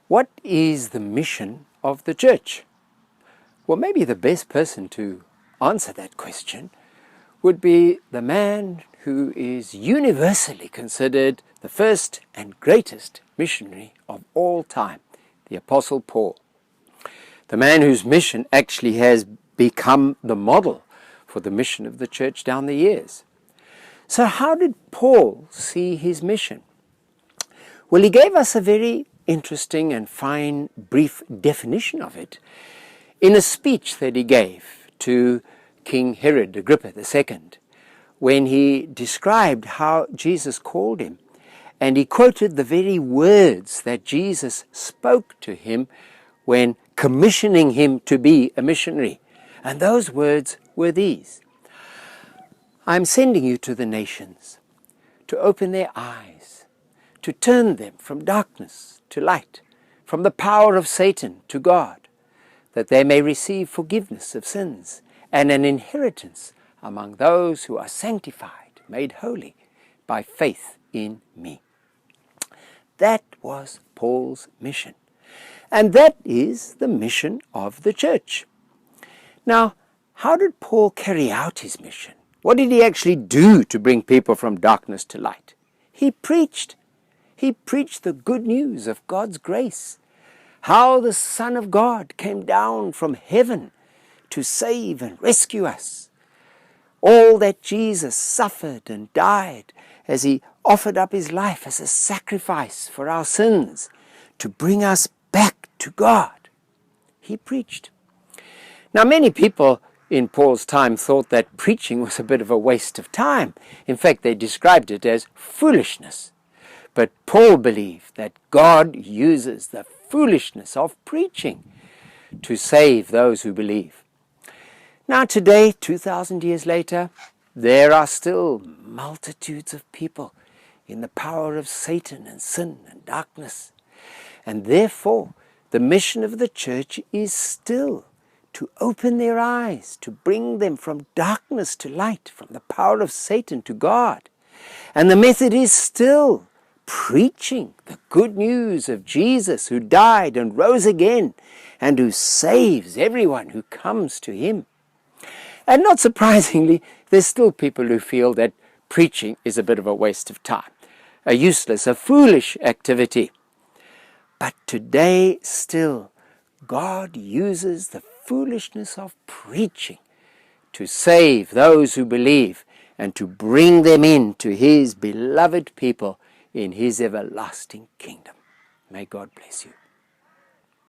What is the mission of the church? Well, maybe the best person to answer that question would be the man who is universally considered the first and greatest missionary of all time, the Apostle Paul. The man whose mission actually has become the model for the mission of the church down the years. So how did Paul see his mission? Well, he gave us a very interesting and fine brief definition of it in a speech that he gave to King Herod Agrippa II, when he described how Jesus called him. And he quoted the very words that Jesus spoke to him when commissioning him to be a missionary. And those words were these: I am sending you to the nations to open their eyes, to turn them from darkness to light, from the power of Satan to God, that they may receive forgiveness of sins and an inheritance among those who are sanctified, made holy by faith in me. That was Paul's mission. And that is the mission of the church. Now, how did Paul carry out his mission? What did he actually do to bring people from darkness to light? He preached. He preached the good news of God's grace, how the Son of God came down from heaven to save and rescue us, all that Jesus suffered and died as he offered up his life as a sacrifice for our sins to bring us back to God. He preached. Now, many people in Paul's time thought that preaching was a bit of a waste of time. In fact, they described it as foolishness. But Paul believed that God uses the foolishness of preaching to save those who believe. Now today, 2,000 years later, there are still multitudes of people in the power of Satan and sin and darkness. And therefore, the mission of the church is still to open their eyes, to bring them from darkness to light, from the power of Satan to God. And the method is still preaching the good news of Jesus, who died and rose again, and who saves everyone who comes to him. And not surprisingly, there's still people who feel that preaching is a bit of a waste of time, a useless, a foolish activity. But today still, God uses the foolishness of preaching to save those who believe and to bring them into his beloved people in his everlasting kingdom. May God bless you.